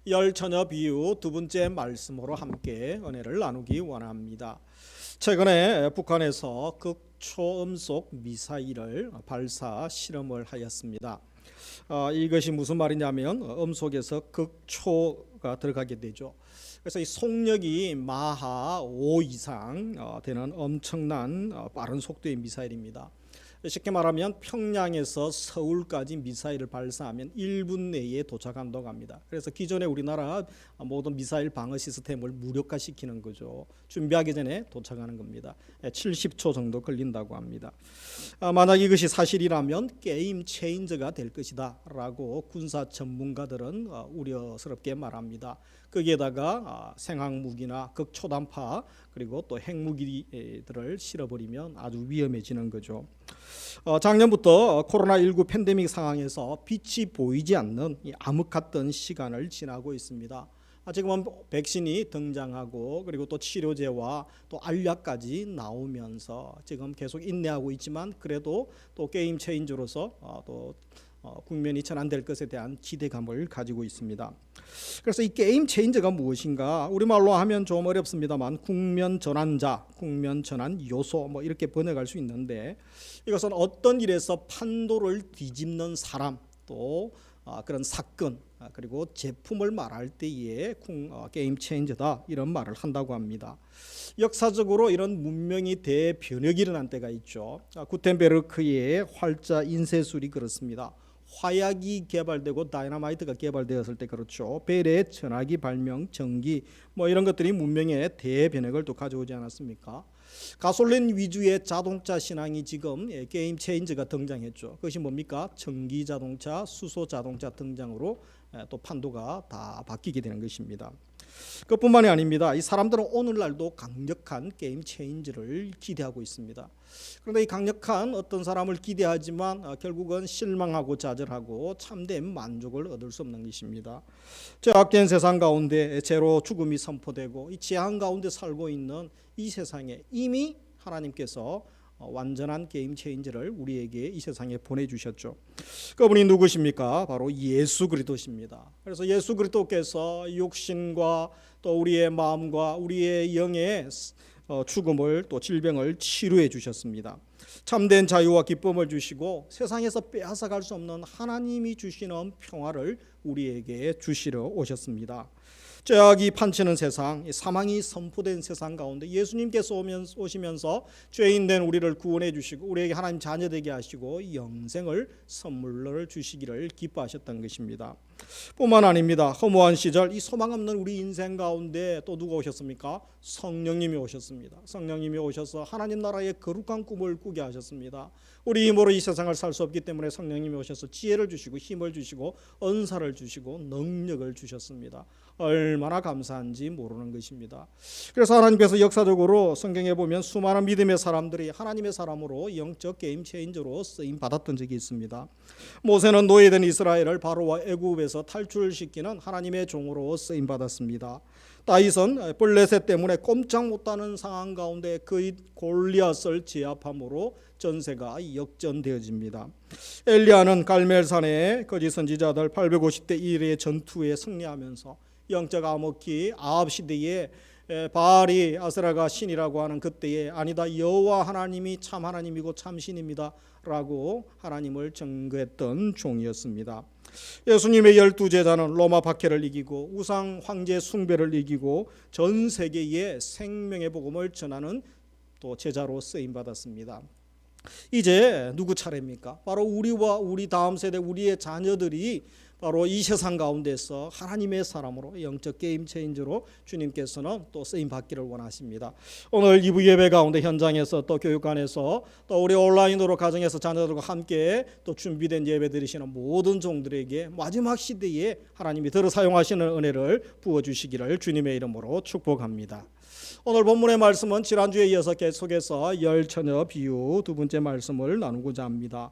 열 처녀 비유 두 번째 말씀으로 함께 은혜를 나누기 원합니다. 최근에 북한에서 극초음속 미사일을 발사 실험을 하였습니다. 이것이 무슨 말이냐면 음속에서 극초가 들어가게 되죠. 그래서 이 속력이 마하 5 이상 되는 엄청난 빠른 속도의 미사일입니다. 쉽게 말하면 평양에서 서울까지 미사일을 발사하면 1분 내에 도착한다고 합니다. 그래서 기존에 우리나라 모든 미사일 방어 시스템을 무력화시키는 거죠. 준비하기 전에 도착하는 겁니다. 70초 정도 걸린다고 합니다. 만약 이것이 사실이라면 게임 체인저가 될 것이다 라고 군사 전문가들은 우려스럽게 말합니다. 거기에다가 생화무기나 극초단파 그리고 또 핵무기들을 실어버리면 아주 위험해지는 거죠. 작년부터 코로나19 팬데믹 상황에서 빛이 보이지 않는 암흑했던 시간을 지나고 있습니다. 지금은 백신이 등장하고 그리고 또 치료제와 또 알약까지 나오면서 지금 계속 인내하고 있지만 그래도 또 게임 체인저로서 또 국면이 전환될 것에 대한 기대감을 가지고 있습니다. 그래서 이 게임 체인저가 무엇인가? 우리말로 하면 좀 어렵습니다만 국면 전환자, 국면 전환 요소 뭐 이렇게 번역할 수 있는데 이것은 어떤 일에서 판도를 뒤집는 사람 또 그런 사건 그리고 제품을 말할 때에 게임 체인저다 이런 말을 한다고 합니다. 역사적으로 이런 문명이 대변혁이 일어난 때가 있죠. 구텐베르크의 활자 인쇄술이 그렇습니다. 화약이 개발되고 다이너마이트가 개발되었을 때 그렇죠. 벨의 전화기 발명, 전기 뭐 이런 것들이 문명의 대변혁을 또 가져오지 않았습니까? 가솔린 위주의 자동차 신앙이 지금 게임 체인저가 등장했죠. 그것이 뭡니까? 전기 자동차, 수소 자동차 등장으로 또 판도가 다 바뀌게 되는 것입니다. 그뿐만이 아닙니다. 이 사람들은 오늘날도 강력한 게임 체인저를 기대하고 있습니다. 그런데 이 강력한 어떤 사람을 기대하지만 결국은 실망하고 좌절하고 참된 만족을 얻을 수 없는 것입니다. 죄악된 세상 가운데 죄로 죽음이 선포되고 이 재앙 가운데 살고 있는 이 세상에 이미 하나님께서 완전한 게임 체인저를 우리에게 이 세상에 보내주셨죠. 그분이 누구십니까? 바로 예수 그리스도십니다. 그래서 예수 그리스도께서 육신과 또 우리의 마음과 우리의 영의 죽음을 또 질병을 치료해 주셨습니다. 참된 자유와 기쁨을 주시고 세상에서 빼앗아갈 수 없는 하나님이 주시는 평화를 우리에게 주시러 오셨습니다. 죄악이 판치는 세상, 사망이 선포된 세상 가운데 예수님께서 오시면서 죄인된 우리를 구원해 주시고 우리에게 하나님 자녀되게 하시고 영생을 선물로 주시기를 기뻐하셨던 것입니다. 뿐만 아닙니다. 허무한 시절 이 소망 없는 우리 인생 가운데 또 누가 오셨습니까? 성령님이 오셨습니다. 성령님이 오셔서 하나님 나라의 거룩한 꿈을 꾸게 하셨습니다. 우리 힘으로 이 세상을 살 수 없기 때문에 성령님이 오셔서 지혜를 주시고 힘을 주시고 은사를 주시고 능력을 주셨습니다. 얼마나 감사한지 모르는 것입니다. 그래서 하나님께서 역사적으로 성경에 보면 수많은 믿음의 사람들이 하나님의 사람으로 영적 게임 체인저로 쓰임 받았던 적이 있습니다. 모세는 노예된 이스라엘을 바로와 애굽에서 탈출시키는 하나님의 종으로 쓰임 받았습니다. 다윗은 블레셋 때문에 꼼짝 못하는 상황 가운데 그 골리앗을 제압함으로 전세가 역전되어집니다. 엘리야는 갈멜산의 거짓 선지자들 850대 1의 전투에 승리하면서 영적 암흑기 아합 시대에 바알이 아세라가 신이라고 하는 그때에 아니다 여호와 하나님이 참 하나님이고 참 신입니다 라고 하나님을 증거했던 종이었습니다. 예수님의 12제자는 로마 박해를 이기고 우상 황제 숭배를 이기고 전 세계에 생명의 복음을 전하는 또 제자로 쓰임받았습니다. 이제 누구 차례입니까? 바로 우리와 우리 다음 세대 우리의 자녀들이 바로 이 세상 가운데서 하나님의 사람으로 영적 게임 체인저로 주님께서는 또 쓰임 받기를 원하십니다. 오늘 2부 예배 가운데 현장에서 또 교육관에서 또 우리 온라인으로 가정에서 자녀들과 함께 또 준비된 예배 드리시는 모든 종들에게 마지막 시대에 하나님이 들어 사용하시는 은혜를 부어 주시기를 주님의 이름으로 축복합니다. 오늘 본문의 말씀은 지난주에 이어서 계속해서 열 처녀 비유 두 번째 말씀을 나누고자 합니다.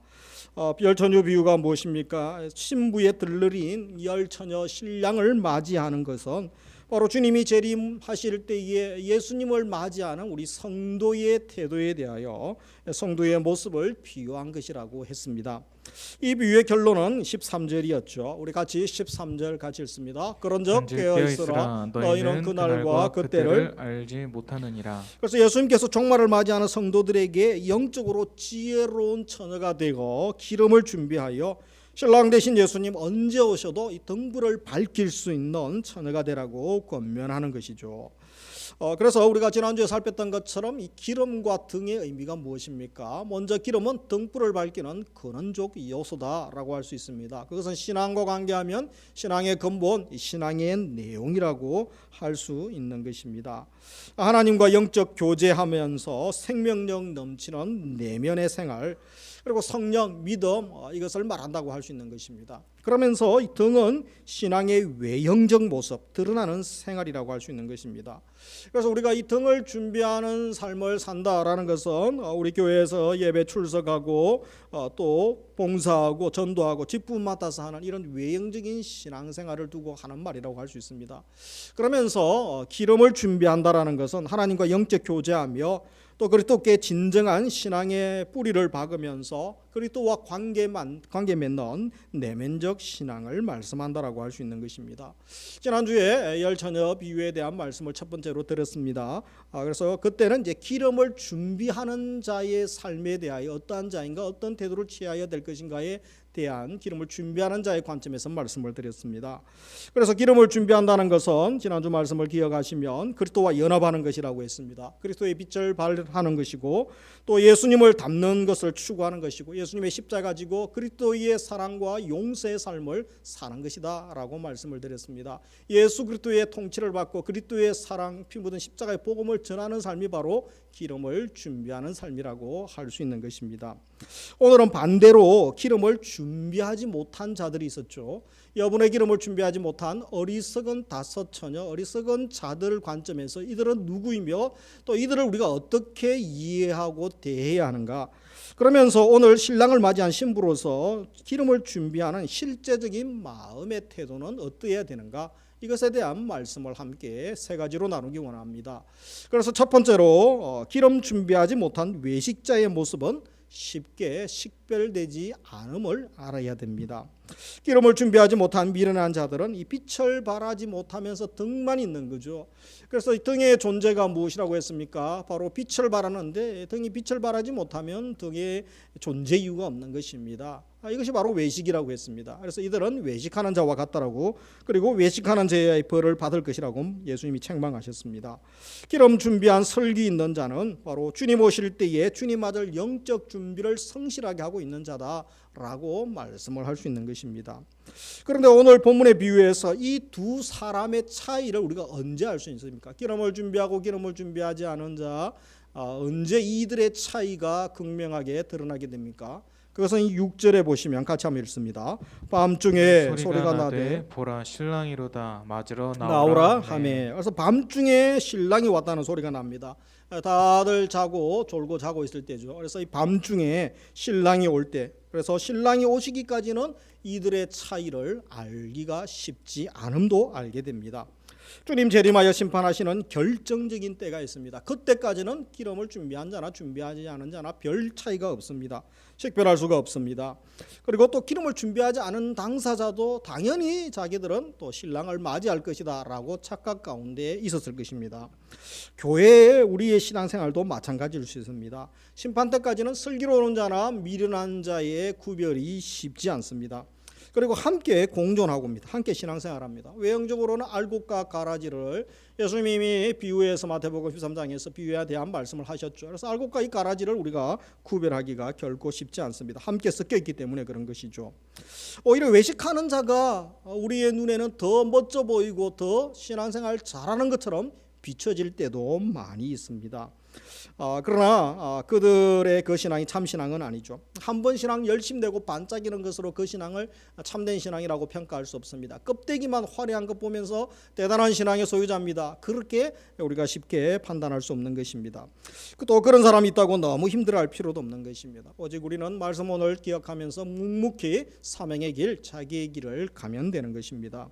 열 처녀 비유가 무엇입니까? 신부에 들러린 열 처녀 신랑을 맞이하는 것은 바로 주님이 재림하실 때에 예수님을 맞이하는 우리 성도의 태도에 대하여 성도의 모습을 비유한 것이라고 했습니다. 이 비유의 결론은 13절이었죠. 우리 같이 13절 같이 읽습니다. 그런즉 깨어 있으라 너희는 그날과 그때를 알지 못하느니라. 그래서 예수님께서 종말을 맞이하는 성도들에게 영적으로 지혜로운 처녀가 되고 기름을 준비하여 신랑 되신 예수님 언제 오셔도 이 등불을 밝힐 수 있는 처녀가 되라고 권면하는 것이죠. 그래서 우리가 지난주에 살폈던 것처럼 이 기름과 등의 의미가 무엇입니까? 먼저 기름은 등불을 밝히는 근원적 요소다라고 할 수 있습니다. 그것은 신앙과 관계하면 신앙의 근본, 신앙의 내용이라고 할 수 있는 것입니다. 하나님과 영적 교제하면서 생명력 넘치는 내면의 생활, 그리고 성령, 믿음, 이것을 말한다고 할 수 있는 것입니다. 그러면서 이 등은 신앙의 외형적 모습, 드러나는 생활이라고 할 수 있는 것입니다. 그래서 우리가 이 등을 준비하는 삶을 산다라는 것은 우리 교회에서 예배 출석하고 또 봉사하고 전도하고 직분 맡아서 하는 이런 외형적인 신앙생활을 두고 하는 말이라고 할 수 있습니다. 그러면서 기름을 준비한다라는 것은 하나님과 영적 교제하며 또 그리스도께 진정한 신앙의 뿌리를 박으면서 그리스도와 관계 맺는 내면적 신앙을 말씀한다라고 할 수 있는 것입니다. 지난주에 열처녀 비유에 대한 말씀을 첫 번째로 들었습니다. 그래서 그때는 이제 기름을 준비하는 자의 삶에 대하여 어떠한 자인가, 어떤 태도를 취하여야 될 것인가에 대한 기름을 준비하는 자의 관점에서 말씀을 드렸습니다. 그래서 기름을 준비한다는 것은 지난주 말씀을 기억하시면 그리스도와 연합하는 것이라고 했습니다. 그리스도의 빛을 발하는 것이고 또 예수님을 닮는 것을 추구하는 것이고 예수님의 십자가 지고 그리스도의 사랑과 용서의 삶을 사는 것이다 라고 말씀을 드렸습니다. 예수 그리스도의 통치를 받고 그리스도의 사랑, 피 묻은 십자가의 복음을 전하는 삶이 바로 기름을 준비하는 삶이라고 할 수 있는 것입니다. 오늘은 반대로 기름을 준비하지 못한 자들이 있었죠. 여분의 기름을 준비하지 못한 어리석은 다섯 처녀, 어리석은 자들 관점에서 이들은 누구이며 또 이들을 우리가 어떻게 이해하고 대해야 하는가. 그러면서 오늘 신랑을 맞이한 신부로서 기름을 준비하는 실제적인 마음의 태도는 어떠해야 되는가. 이것에 대한 말씀을 함께 세 가지로 나누기 원합니다. 그래서 첫 번째로 기름 준비하지 못한 외식자의 모습은 쉽게 식별되지 않음을 알아야 됩니다. 기름을 준비하지 못한 미련한 자들은 이 빛을 발하지 못하면서 등만 있는 거죠. 그래서 이 등의 존재가 무엇이라고 했습니까? 바로 빛을 발하는데 등이 빛을 발하지 못하면 등의 존재 이유가 없는 것입니다. 이것이 바로 외식이라고 했습니다. 그래서 이들은 외식하는 자와 같다라고, 그리고 외식하는 자의 벌을 받을 것이라고 예수님이 책망하셨습니다. 기름 준비한 설기 있는 자는 바로 주님 오실 때에 주님 맞을 영적 준비를 성실하게 하고 있는 자다라고 말씀을 할 수 있는 것입니다. 그런데 오늘 본문의 비유에서 이 두 사람의 차이를 우리가 언제 알 수 있습니까? 기름을 준비하고 기름을 준비하지 않은 자, 언제 이들의 차이가 극명하게 드러나게 됩니까? 그것은 6절에 보시면 같이 한번 읽습니다. 밤중에 소리가 나되 보라 신랑이로다 맞으러 나오라 하매. 그래서 밤중에 신랑이 왔다는 소리가 납니다. 다들 졸고 자고 있을 때죠. 그래서 이 밤중에 신랑이 올 때, 그래서 신랑이 오시기까지는 이들의 차이를 알기가 쉽지 않음도 알게 됩니다. 주님 재림하여 심판하시는 결정적인 때가 있습니다. 그때까지는 기름을 준비한 자나 준비하지 않은 자나 별 차이가 없습니다. 식별할 수가 없습니다. 그리고 또 기름을 준비하지 않은 당사자도 당연히 자기들은 또 신랑을 맞이할 것이다 라고 착각 가운데 있었을 것입니다. 교회의 우리의 신앙생활도 마찬가지일 수 있습니다. 심판 때까지는 슬기로운 자나 미련한 자의 구별이 쉽지 않습니다. 그리고 함께 공존하고입니다. 함께 신앙생활합니다. 외형적으로는 알곡과 가라지를 예수님이 비유에서 마태복음 13장에서 비유에 대한 말씀을 하셨죠. 그래서 알곡과 이 가라지를 우리가 구별하기가 결코 쉽지 않습니다. 함께 섞여 있기 때문에 그런 것이죠. 오히려 외식하는 자가 우리의 눈에는 더 멋져 보이고 더 신앙생활 잘하는 것처럼 비춰질 때도 많이 있습니다. 그러나 그들의 그 신앙이 참 신앙은 아니죠. 한 번 신앙 열심 내고 반짝이는 것으로 그 신앙을 참된 신앙이라고 평가할 수 없습니다. 껍데기만 화려한 것 보면서 대단한 신앙의 소유자입니다. 그렇게 우리가 쉽게 판단할 수 없는 것입니다. 또 그런 사람이 있다고 너무 힘들어할 필요도 없는 것입니다. 오직 우리는 말씀 오늘 기억하면서 묵묵히 사명의 길, 자기의 길을 가면 되는 것입니다.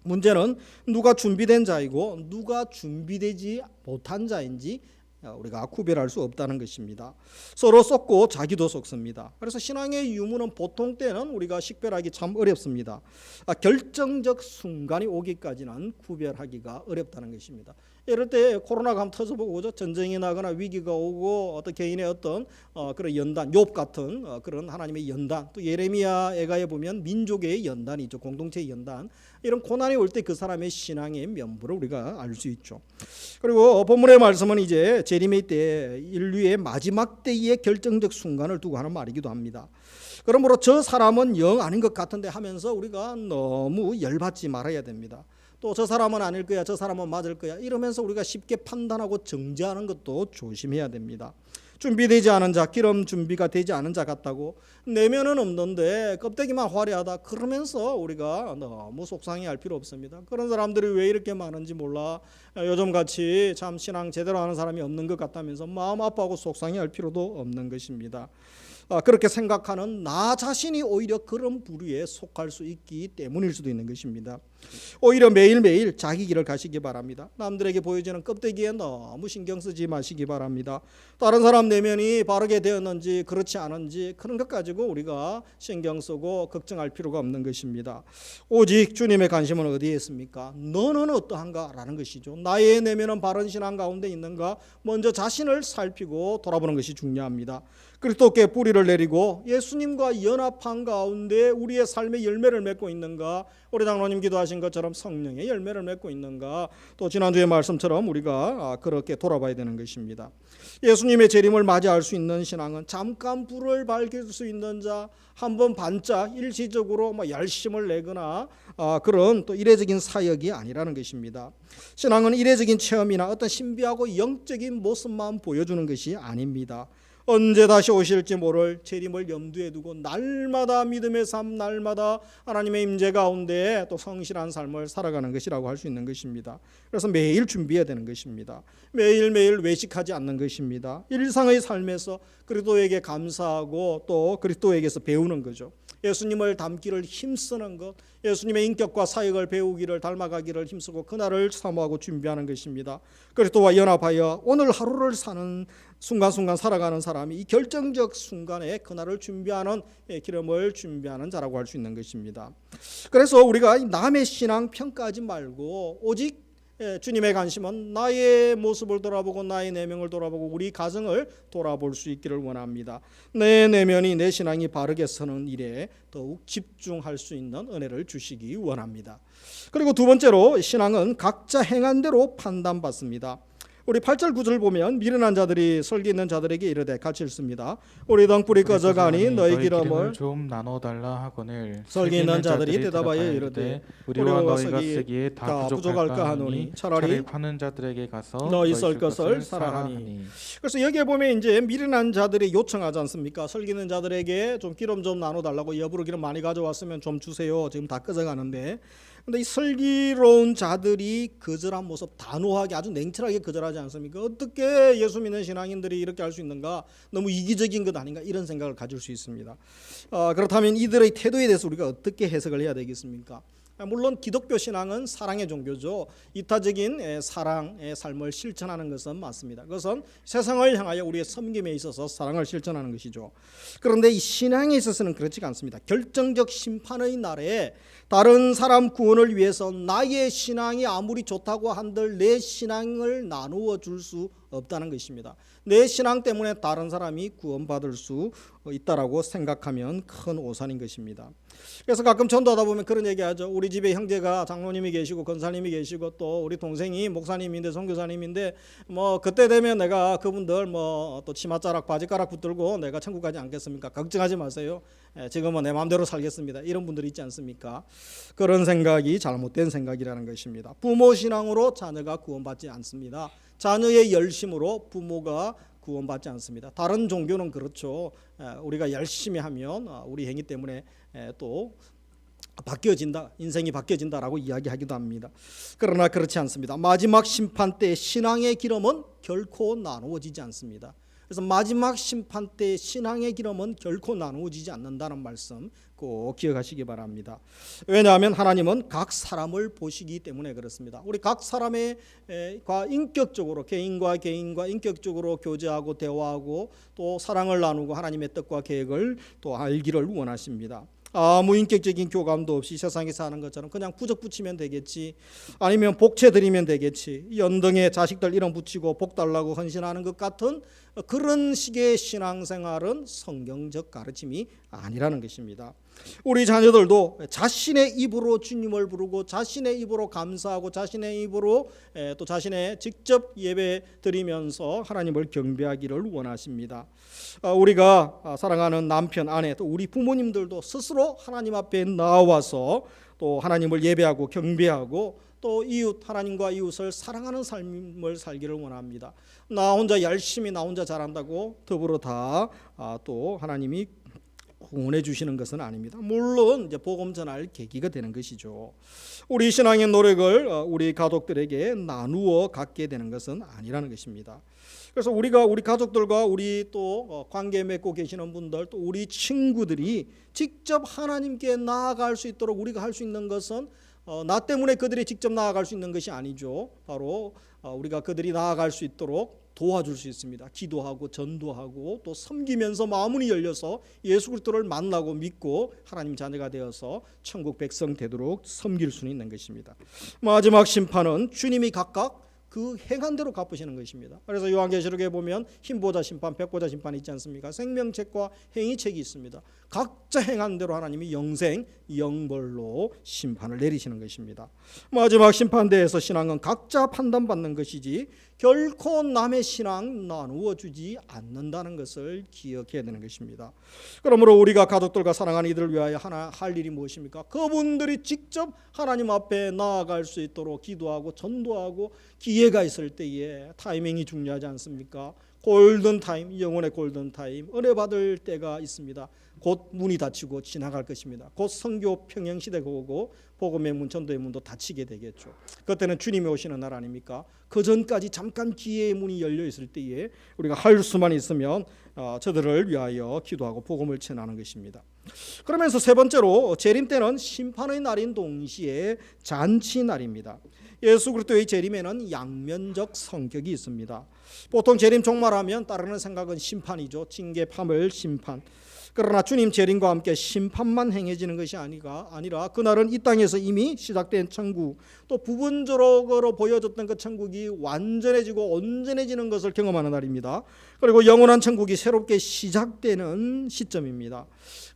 문제는 누가 준비된 자이고 누가 준비되지 못한 자인지 우리가 구별할 수 없다는 것입니다. 서로 속고 자기도 속습니다. 그래서 신앙의 유무는 보통 때는 우리가 식별하기 참 어렵습니다. 결정적 순간이 오기까지는 구별하기가 어렵다는 것입니다. 이럴 때 코로나가 한번 터져보고 그죠? 전쟁이 나거나 위기가 오고 어떤 개인의 어떤 그런 연단, 욥 같은 그런 하나님의 연단, 또 예레미야 애가에 보면 민족의 연단이 있죠. 공동체의 연단. 이런 고난이 올 때 그 사람의 신앙의 면부를 우리가 알 수 있죠. 그리고 본문의 말씀은 이제 재림의 때 인류의 마지막 때의 결정적 순간을 두고 하는 말이기도 합니다. 그러므로 저 사람은 영 아닌 것 같은데 하면서 우리가 너무 열받지 말아야 됩니다. 또 저 사람은 아닐 거야, 저 사람은 맞을 거야 이러면서 우리가 쉽게 판단하고 정죄하는 것도 조심해야 됩니다. 준비되지 않은 자, 기름 준비가 되지 않은 자 같다고 내면은 없는데 껍데기만 화려하다 그러면서 우리가 너무 속상해할 필요 없습니다. 그런 사람들이 왜 이렇게 많은지 몰라. 요즘같이 참 신앙 제대로 하는 사람이 없는 것 같다면서 마음 아파하고 속상해할 필요도 없는 것입니다. 그렇게 생각하는 나 자신이 오히려 그런 부류에 속할 수 있기 때문일 수도 있는 것입니다. 오히려 매일매일 자기 길을 가시기 바랍니다. 남들에게 보여지는 껍데기에 너무 신경 쓰지 마시기 바랍니다. 다른 사람 내면이 바르게 되었는지 그렇지 않은지 그런 것 가지고 우리가 신경 쓰고 걱정할 필요가 없는 것입니다. 오직 주님의 관심은 어디에 있습니까? 너는 어떠한가? 라는 것이죠. 나의 내면은 바른 신앙 가운데 있는가? 먼저 자신을 살피고 돌아보는 것이 중요합니다. 그리스도께 뿌리를 내리고 예수님과 연합한 가운데 우리의 삶의 열매를 맺고 있는가? 우리 장로님 기도하신 것처럼 성령의 열매를 맺고 있는가? 또 지난주의 말씀처럼 우리가 그렇게 돌아봐야 되는 것입니다. 예수님의 재림을 맞이할 수 있는 신앙은 잠깐 불을 밝힐 수 있는 자, 한번 반짝 일시적으로 열심을 내거나 그런 또 이례적인 사역이 아니라는 것입니다. 신앙은 이례적인 체험이나 어떤 신비하고 영적인 모습만 보여주는 것이 아닙니다. 언제 다시 오실지 모를 재림을 염두에 두고 날마다 믿음의 삶, 날마다 하나님의 임재 가운데 또 성실한 삶을 살아가는 것이라고 할 수 있는 것입니다. 그래서 매일 준비해야 되는 것입니다. 매일매일 외식하지 않는 것입니다. 일상의 삶에서 그리스도에게 감사하고 또 그리스도에게서 배우는 거죠. 예수님을 닮기를 힘쓰는 것, 예수님의 인격과 사역을 배우기를 닮아가기를 힘쓰고 그날을 사모하고 준비하는 것입니다. 그리스도와 연합하여 오늘 하루를 사는 순간순간 살아가는 사람이 이 결정적 순간에 그날을 준비하는 기름을 준비하는 자라고 할 수 있는 것입니다. 그래서 우리가 남의 신앙 평가하지 말고 오직 주님의 관심은 나의 모습을 돌아보고 나의 내면을 돌아보고 우리 가정을 돌아볼 수 있기를 원합니다. 내 내면이 내 신앙이 바르게 서는 일에 더욱 집중할 수 있는 은혜를 주시기 원합니다. 그리고 두 번째로 신앙은 각자 행한 대로 판단받습니다. 우리 8절 9절 보면 미련한 자들이 설기 있는 자들에게 이르되 같이 읽습니다. 우리 등불이 꺼져가니 너희 기름을 좀 나눠달라 하거늘 설기 있는 자들이 대답하여 이르되 우리와 너희가 쓰기에 다 부족할까 하노니 차라리 파는 자들에게 가서 너희 썰 것을 사라하니. 그래서 여기에 보면 이제 미련한 자들이 요청하지 않습니까? 설기는 자들에게 좀 기름 좀 나눠달라고, 여부로 기름 많이 가져왔으면 좀 주세요. 지금 다 꺼져가는데. 근데 이 슬기로운 자들이 거절한 모습, 단호하게 아주 냉철하게 거절하지 않습니까? 어떻게 예수 믿는 신앙인들이 이렇게 할 수 있는가? 너무 이기적인 것 아닌가? 이런 생각을 가질 수 있습니다. 그렇다면 이들의 태도에 대해서 우리가 어떻게 해석을 해야 되겠습니까? 물론 기독교 신앙은 사랑의 종교죠. 이타적인 사랑의 삶을 실천하는 것은 맞습니다. 그것은 세상을 향하여 우리의 섬김에 있어서 사랑을 실천하는 것이죠. 그런데 이 신앙에 있어서는 그렇지가 않습니다. 결정적 심판의 날에 다른 사람 구원을 위해서 나의 신앙이 아무리 좋다고 한들 내 신앙을 나누어 줄 수 없다는 것입니다. 내 신앙 때문에 다른 사람이 구원받을 수 있다라고 생각하면 큰 오산인 것입니다. 그래서 가끔 전도하다 보면 그런 얘기하죠. 우리 집에 형제가 장로님이 계시고 권사님이 계시고 또 우리 동생이 목사님인데 선교사님인데 그때 되면 내가 그분들 또 치맛자락 바지가락 붙들고 내가 천국 가지 않겠습니까? 걱정하지 마세요. 지금은 내 마음대로 살겠습니다. 이런 분들이 있지 않습니까? 그런 생각이 잘못된 생각이라는 것입니다. 부모 신앙으로 자녀가 구원받지 않습니다. 자녀의 열심으로 부모가 구원받지 않습니다. 다른 종교는 그렇죠. 우리가 열심히 하면 우리 행위 때문에 또 바뀌어진다, 인생이 바뀌어진다라고 이야기하기도 합니다. 그러나 그렇지 않습니다. 마지막 심판 때 신앙의 기름은 결코 나누어지지 않습니다. 그래서 마지막 심판 때 신앙의 기름은 결코 나누어지지 않는다는 말씀 꼭 기억하시기 바랍니다. 왜냐하면 하나님은 각 사람을 보시기 때문에 그렇습니다. 우리 각 사람의 인격적으로 개인과 인격적으로 교제하고 대화하고 또 사랑을 나누고 하나님의 뜻과 계획을 또 알기를 원하십니다. 아무 인격적인 교감도 없이 세상에 사는 것처럼 그냥 부적 붙이면 되겠지, 아니면 복채 드리면 되겠지, 연등에 자식들 이름 붙이고 복 달라고 헌신하는 것 같은 그런 식의 신앙생활은 성경적 가르침이 아니라는 것입니다. 우리 자녀들도 자신의 입으로 주님을 부르고 자신의 입으로 감사하고 자신의 입으로 또 자신의 직접 예배 드리면서 하나님을 경배하기를 원하십니다. 우리가 사랑하는 남편, 아내, 또 우리 부모님들도 스스로 하나님 앞에 나와서 또 하나님을 예배하고 경배하고 또 이웃, 하나님과 이웃을 사랑하는 삶을 살기를 원합니다. 나 혼자 열심히 나 혼자 잘한다고 더불어 다 또 하나님이 구원해 주시는 것은 아닙니다. 물론 이제 복음 전할 계기가 되는 것이죠. 우리 신앙의 노력을 우리 가족들에게 나누어 갖게 되는 것은 아니라는 것입니다. 그래서 우리가 우리 가족들과 우리 또 관계 맺고 계시는 분들, 또 우리 친구들이 직접 하나님께 나아갈 수 있도록 우리가 할 수 있는 것은 나 때문에 그들이 직접 나아갈 수 있는 것이 아니죠. 바로 우리가 그들이 나아갈 수 있도록 도와줄 수 있습니다. 기도하고 전도하고 또 섬기면서 마음문이 열려서 예수 그리스도를 만나고 믿고 하나님 자녀가 되어서 천국 백성 되도록 섬길 수 있는 것입니다. 마지막 심판은 주님이 각각 그 행한 대로 갚으시는 것입니다. 그래서 요한계시록에 보면 흰보자 심판, 백보자 심판이 있지 않습니까? 생명책과 행위책이 있습니다. 각자 행한 대로 하나님이 영생, 영벌로 심판을 내리시는 것입니다. 마지막 심판대에서 신앙은 각자 판단받는 것이지 결코 남의 신앙 나누어 주지 않는다는 것을 기억해야 되는 것입니다. 그러므로 우리가 가족들과 사랑하는 이들을 위하여 하나 할 일이 무엇입니까? 그분들이 직접 하나님 앞에 나아갈 수 있도록 기도하고 전도하고 기회가 있을 때에 타이밍이 중요하지 않습니까? 골든타임, 영혼의 골든타임, 은혜 받을 때가 있습니다. 곧 문이 닫히고 지나갈 것입니다. 곧 선교 평행시대가 오고 복음의 문, 전도의 문도 닫히게 되겠죠. 그때는 주님이 오시는 날 아닙니까? 그 전까지 잠깐 기회의 문이 열려 있을 때에 우리가 할 수만 있으면 저들을 위하여 기도하고 복음을 전하는 것입니다. 그러면서 세 번째로 재림 때는 심판의 날인 동시에 잔치 날입니다. 예수 그리스도의 재림에는 양면적 성격이 있습니다. 보통 재림 종말하면 따르는 생각은 심판이죠. 징계, 파멸, 심판. 그러나 주님 재림과 함께 심판만 행해지는 것이 아니라 그날은 이 땅에서 이미 시작된 천국, 또 부분적으로 보여졌던 그 천국이 완전해지고 온전해지는 것을 경험하는 날입니다. 그리고 영원한 천국이 새롭게 시작되는 시점입니다.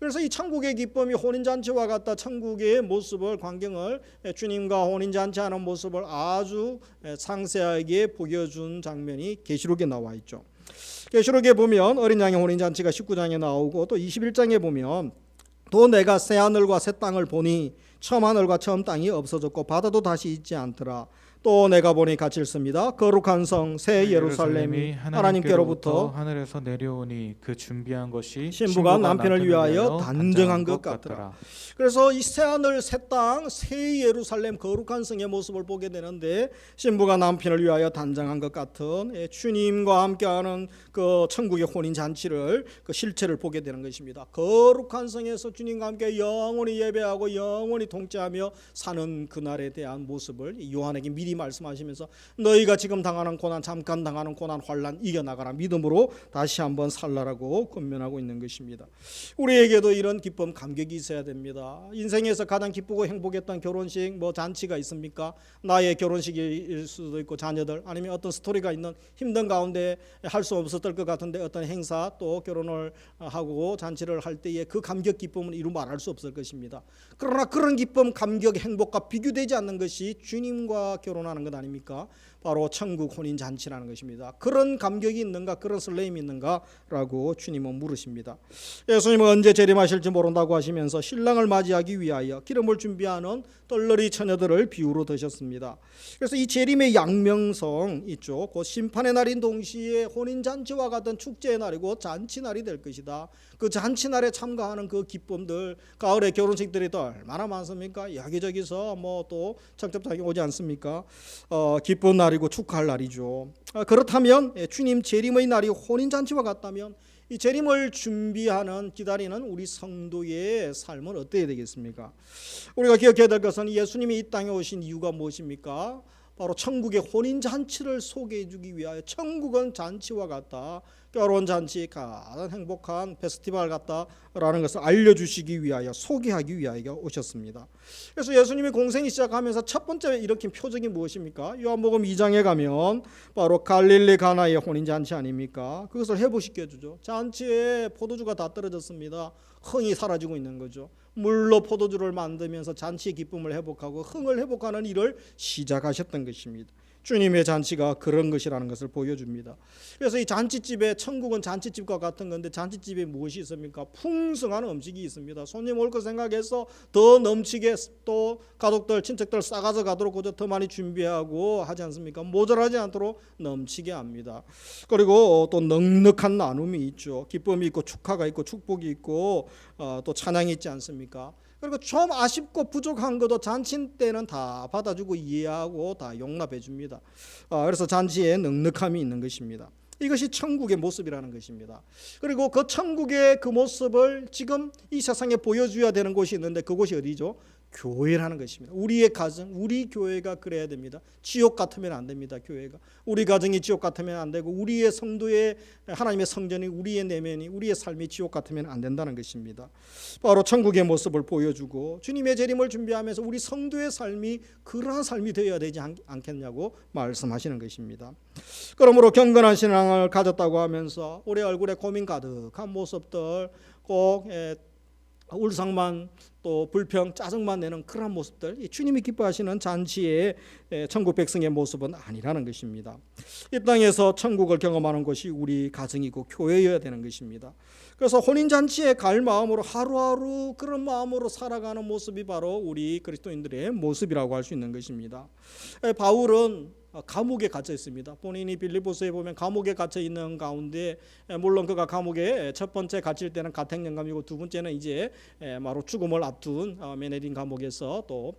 그래서 이 천국의 기쁨이 혼인잔치와 같다. 천국의 모습을, 광경을, 주님과 혼인잔치하는 모습을 아주 상세하게 보여준 장면이 계시록에 나와 있죠. 계시록에 보면 어린 양의 혼인잔치가 19장에 나오고 또 21장에 보면 또 내가 새 하늘과 새 땅을 보니 처음 하늘과 처음 땅이 없어졌고 바다도 다시 있지 않더라. 또 내가 보니 같이 읽습니다. 거룩한 성 새 예루살렘이 하나님께로부터 하늘에서 내려오니 그 준비한 것이 신부가 남편을 위하여 단정한 것 같더라. 그래서 이 새 하늘 새 땅 새 예루살렘 거룩한 성의 모습을 보게 되는데 신부가 남편을 위하여 단정한 것 같은 주님과 함께하는 그 천국의 혼인 잔치를 그 실체를 보게 되는 것입니다. 거룩한 성에서 주님과 함께 영원히 예배하고 영원히 동체하며 사는 그날에 대한 모습을 요한에게 미리 말씀하시면서 너희가 지금 당하는 고난, 잠깐 당하는 고난, 환난 이겨나가라, 믿음으로 다시 한번 살라라고 권면하고 있는 것입니다. 우리에게도 이런 기쁨, 감격이 있어야 됩니다. 인생에서 가장 기쁘고 행복했던 결혼식, 잔치가 있습니까? 나의 결혼식일 수도 있고 자녀들, 아니면 어떤 스토리가 있는 힘든 가운데 할 수 없었을 것 같은데 어떤 행사, 또 결혼을 하고 잔치를 할 때의 그 감격, 기쁨은 이루 말할 수 없을 것입니다. 그러나 그런 기쁨, 감격, 행복과 비교되지 않는 것이 주님과 결혼하는 것 아닙니까? 바로 천국 혼인 잔치라는 것입니다. 그런 감격이 있는가, 그런 설렘이 있는가라고 주님은 물으십니다. 예수님은 언제 재림하실지 모른다고 하시면서 신랑을 맞이하기 위하여 기름을 준비하는 떨러리 처녀들을 비유로 드셨습니다. 그래서 이 재림의 양명성 있죠. 곧 심판의 날인 동시에 혼인 잔치와 같은 축제의 날이고 잔치 날이 될 것이다. 그 잔치 날에 참가하는 그 기쁨들, 가을에 결혼식들이 또 얼마나 않습니까? 여기저기서 뭐 또 청첩장이 오지 않습니까? 기쁜 날이고 축하할 날이죠. 그렇다면 주님 재림의 날이 혼인잔치와 같다면 이 재림을 준비하는 기다리는 우리 성도의 삶은 어때야 되겠습니까? 우리가 기억해야 될 것은 예수님이 이 땅에 오신 이유가 무엇입니까? 바로 천국의 혼인잔치를 소개해 주기 위하여 천국은 잔치와 같다. 결혼잔치 가장 행복한 페스티벌 같다라는 것을 알려주시기 위하여 소개하기 위하여 오셨습니다. 그래서 예수님이 공생이 시작하면서 첫 번째 일으킨 표적이 무엇입니까? 요한복음 2장에 가면 바로 갈릴리 가나의 혼인잔치 아닙니까? 그것을 회복시켜주죠. 잔치에 포도주가 다 떨어졌습니다. 흥이 사라지고 있는 거죠. 물로 포도주를 만들면서 잔치의 기쁨을 회복하고 흥을 회복하는 일을 시작하셨던 것입니다. 주님의 잔치가 그런 것이라는 것을 보여줍니다. 그래서 이 잔치집에 천국은 잔치집과 같은 건데 잔치집에 무엇이 있습니까? 풍성한 음식이 있습니다. 손님 올 거 생각해서 더 넘치게 또 가족들 친척들 싸가져 가도록 더 많이 준비하고 하지 않습니까? 모자라지 않도록 넘치게 합니다. 그리고 또 넉넉한 나눔이 있죠. 기쁨이 있고 축하가 있고 축복이 있고 또 찬양이 있지 않습니까? 그리고 좀 아쉽고 부족한 것도 잔치 때는 다 받아주고 이해하고 다 용납해 줍니다. 그래서 잔치에 넉넉함이 있는 것입니다. 이것이 천국의 모습이라는 것입니다. 그리고 그 천국의 그 모습을 지금 이 세상에 보여줘야 되는 곳이 있는데 그곳이 어디죠? 교회라는 것입니다. 우리의 가정, 우리 교회가 그래야 됩니다. 지옥 같으면 안 됩니다. 교회가 우리 가정이 지옥 같으면 안 되고 우리의 성도의 하나님의 성전이 우리의 내면이 우리의 삶이 지옥 같으면 안 된다는 것입니다. 바로 천국의 모습을 보여주고 주님의 재림을 준비하면서 우리 성도의 삶이 그러한 삶이 되어야 되지 않겠냐고 말씀하시는 것입니다. 그러므로 경건한 신앙을 가졌다고 하면서 우리 얼굴에 고민 가득한 모습들 꼭 울상만 또 불평 짜증만 내는 그런 모습들 주님이 기뻐하시는 잔치의 천국 백성의 모습은 아니라는 것입니다. 이 땅에서 천국을 경험하는 것이 우리 가정이고 교회여야 되는 것입니다. 그래서 혼인잔치에 갈 마음으로 하루하루 그런 마음으로 살아가는 모습이 바로 우리 그리스도인들의 모습이라고 할 수 있는 것입니다. 바울은 감옥에 갇혀 있습니다. 본인이 빌립보서에 보면 감옥에 갇혀 있는 가운데 물론 그가 감옥에 첫 번째 갇힐 때는 가택연금이고 두 번째는 이제 바로 죽음을 앞둔 메네린 감옥에서 또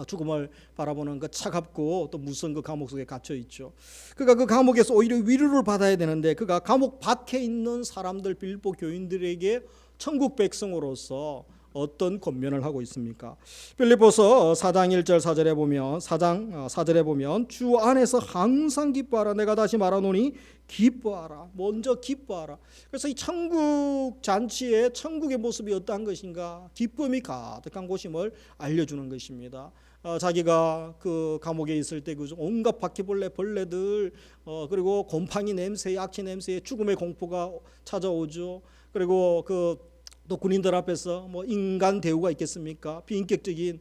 죽음을 바라보는 그 차갑고 또 무서운 그 감옥 속에 갇혀 있죠. 그가 그 감옥에서 오히려 위로를 받아야 되는데 그가 감옥 밖에 있는 사람들 빌립보 교인들에게 천국 백성으로서 어떤 권면을 하고 있습니까? 빌립보서 4장 1절 4절에 보면 4장 4절에 보면 주 안에서 항상 기뻐하라. 내가 다시 말하노니 기뻐하라. 먼저 기뻐하라. 그래서 이 천국 잔치에 천국의 모습이 어떠한 것인가? 기쁨이 가득한 곳임을 알려주는 것입니다. 자기가 그 감옥에 있을 때 그 온갖 바퀴벌레 벌레들 그리고 곰팡이 냄새, 약취 냄새에 죽음의 공포가 찾아오죠. 그리고 또 군인들 앞에서 뭐 인간 대우가 있겠습니까? 비인격적인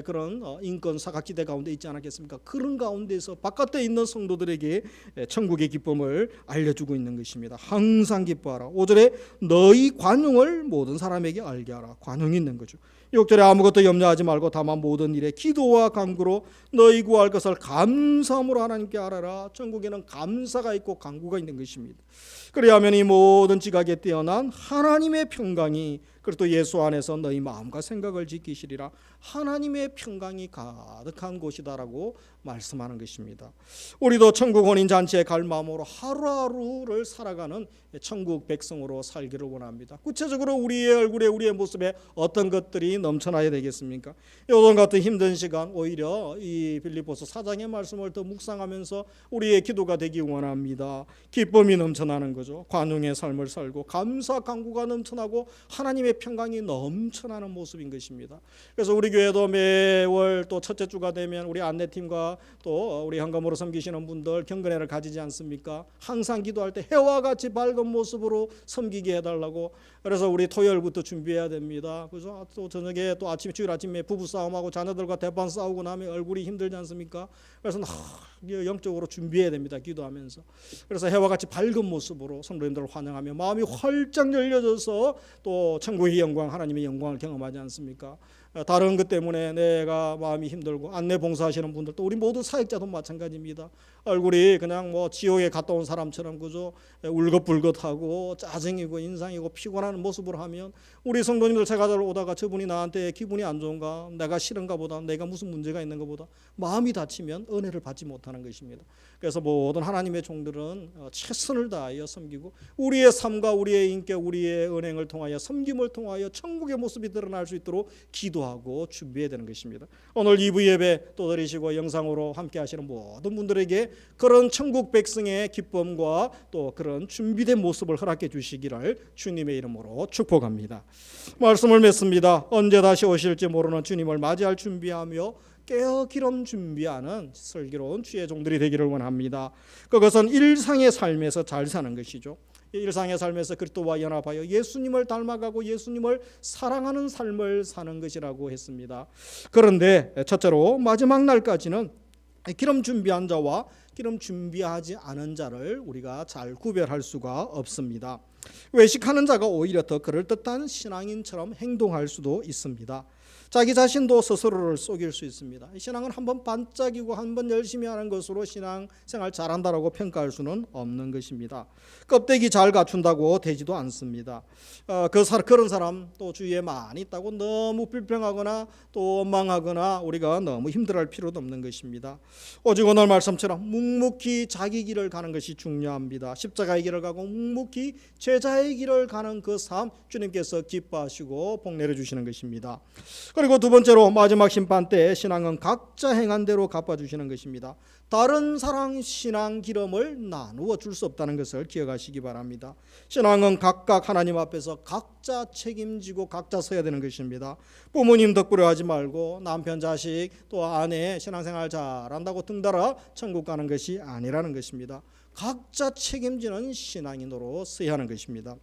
그런 인권 사각지대 가운데 있지 않았겠습니까? 그런 가운데서 바깥에 있는 성도들에게 천국의 기쁨을 알려주고 있는 것입니다. 항상 기뻐하라. 5절에 너희 관용을 모든 사람에게 알게 하라. 관용이 있는 거죠. 6절에 아무것도 염려하지 말고 다만 모든 일에 기도와 간구로 너희 구할 것을 감사함으로 하나님께 알아라. 천국에는 감사가 있고 간구가 있는 것입니다. 그리하면 이 모든 지각에 뛰어난 하나님의 평강이 그리고 또 예수 안에서 너희 마음과 생각을 지키시리라. 하나님의 평강이 가득한 곳이다라고 말씀하는 것입니다. 우리도 천국 혼인잔치에 갈 마음으로 하루하루를 살아가는 천국 백성으로 살기를 원합니다. 구체적으로 우리의 얼굴에 우리의 모습에 어떤 것들이 넘쳐나야 되겠습니까? 요즘 같은 힘든 시간 오히려 이 빌립보서 4장의 말씀을 더 묵상하면서 우리의 기도가 되기 원합니다. 기쁨이 넘쳐나는 거죠. 관용의 삶을 살고 감사 간구가 넘쳐나고 하나님의 평강이 넘쳐나는 모습인 것입니다. 그래서 우리 교회도 매월 또 첫째 주가 되면 우리 안내팀과 또 우리 현금으로 섬기시는 분들 경건회를 가지지 않습니까? 항상 기도할 때 해와 같이 밝은 모습으로 섬기게 해달라고. 그래서 우리 토요일부터 준비해야 됩니다. 그래서 또 저녁에 또 주일 아침에 부부 싸움하고 자녀들과 대판 싸우고 나면 얼굴이 힘들지 않습니까? 그래서 영적으로 준비해야 됩니다. 기도하면서. 그래서 해와 같이 밝은 모습으로 성도님들을 환영하며 마음이 활짝 열려져서 또 천국의 영광 하나님의 영광을 경험하지 않습니까? 다른 것 때문에 내가 마음이 힘들고 안내 봉사하시는 분들도 우리 모두 사역자도 마찬가지입니다. 얼굴이 그냥 뭐 지옥에 갔다 온 사람처럼 그저 울긋불긋하고 짜증이고 인상이고 피곤한 모습을 하면 우리 성도님들 제가 잘 오다가 저분이 나한테 기분이 안 좋은가, 내가 싫은가 보다, 내가 무슨 문제가 있는가 보다 마음이 다치면 은혜를 받지 못하는 것입니다. 그래서 모든 하나님의 종들은 최선을 다하여 섬기고 우리의 삶과 우리의 인격, 우리의 은행을 통하여 섬김을 통하여 천국의 모습이 드러날 수 있도록 기도하고 준비해야 되는 것입니다. 오늘 2부 예배 또 드리시고 영상으로 함께 하시는 모든 분들에게 그런 천국 백성의 기쁨과 또 그런 준비된 모습을 허락해 주시기를 주님의 이름으로 축복합니다. 말씀을 맺습니다. 언제 다시 오실지 모르는 주님을 맞이할 준비하며 깨어 기름 준비하는 슬기로운 주의 종들이 되기를 원합니다. 그것은 일상의 삶에서 잘 사는 것이죠. 일상의 삶에서 그리스도와 연합하여 예수님을 닮아가고 예수님을 사랑하는 삶을 사는 것이라고 했습니다. 그런데 첫째로 마지막 날까지는 기름 준비한 자와 기름 준비하지 않은 자를 우리가 잘 구별할 수가 없습니다. 외식하는 자가 오히려 더 그럴듯한 신앙인처럼 행동할 수도 있습니다. 자기 자신도 스스로를 속일 수 있습니다. 신앙은 한번 반짝이고 한번 열심히 하는 것으로 신앙생활 잘한다라고 평가할 수는 없는 것입니다. 껍데기 잘 갖춘다고 되지도 않습니다. 그런 사람 또 주위에 많이 있다고 너무 불평하거나 또 원망하거나 우리가 너무 힘들어할 필요도 없는 것입니다. 오직 오늘 말씀처럼 묵묵히 자기 길을 가는 것이 중요합니다. 십자가의 길을 가고 묵묵히 제자의 길을 가는 그 삶 주님께서 기뻐하시고 복 내려주시는 것입니다. 그리고 두 번째로 마지막 심판 때 신앙은 각자 행한 대로 갚아주시는 것입니다. 다른 사람 신앙 기름을 나누어 줄 수 없다는 것을 기억하시기 바랍니다. 신앙은 각각 하나님 앞에서 각자 책임지고 각자 서야 되는 것입니다. 부모님 덕분에 하지 말고 남편 자식 또 아내 신앙생활 잘한다고 등달아 천국 가는 것이 아니라는 것입니다. 각자 책임지는 신앙인으로 서야 하는 것입니다.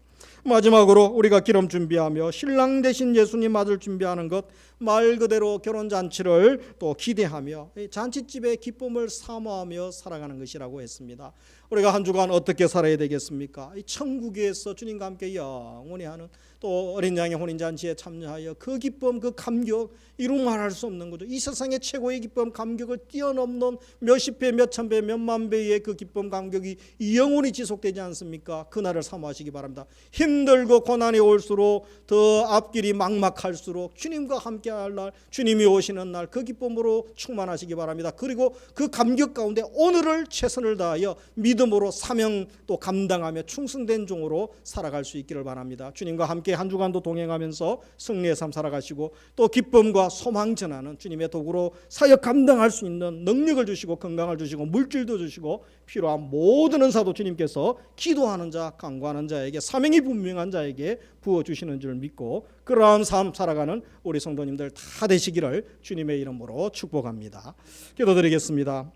마지막으로 우리가 기름 준비하며 신랑 되신 예수님 아들 준비하는 것, 말 그대로 결혼잔치를 또 기대하며 잔치집의 기쁨을 사모하며 살아가는 것이라고 했습니다. 우리가 한 주간 어떻게 살아야 되겠습니까? 천국에서 주님과 함께 영원히 하는 또 어린 양의 혼인잔치에 참여하여 그 기쁨, 그 감격 이루 말할 수 없는 거죠. 이 세상의 최고의 기쁨, 감격을 뛰어넘는 몇십 배, 몇천 배, 몇만 배의 그 기쁨, 감격이 영원히 지속되지 않습니까? 그날을 사모하시기 바랍니다. 힘들고 고난이 올수록 더 앞길이 막막할수록 주님과 함께할 날, 주님이 오시는 날 그 기쁨으로 충만하시기 바랍니다. 그리고 그 감격 가운데 오늘을 최선을 다하여 믿음으로 사명 또 감당하며 충성된 종으로 살아갈 수 있기를 바랍니다. 주님과 함께 한 주간도 동행하면서 승리의 삶 살아가시고 또 기쁨과 소망 전하는 주님의 도구로 사역 감당할 수 있는 능력을 주시고 건강을 주시고 물질도 주시고 필요한 모든 은사도 주님께서 기도하는 자, 간구하는 자에게 사명이 분명한 자에게 부어주시는 줄 믿고 그러한 삶 살아가는 우리 성도님들 다 되시기를 주님의 이름으로 축복합니다. 기도드리겠습니다.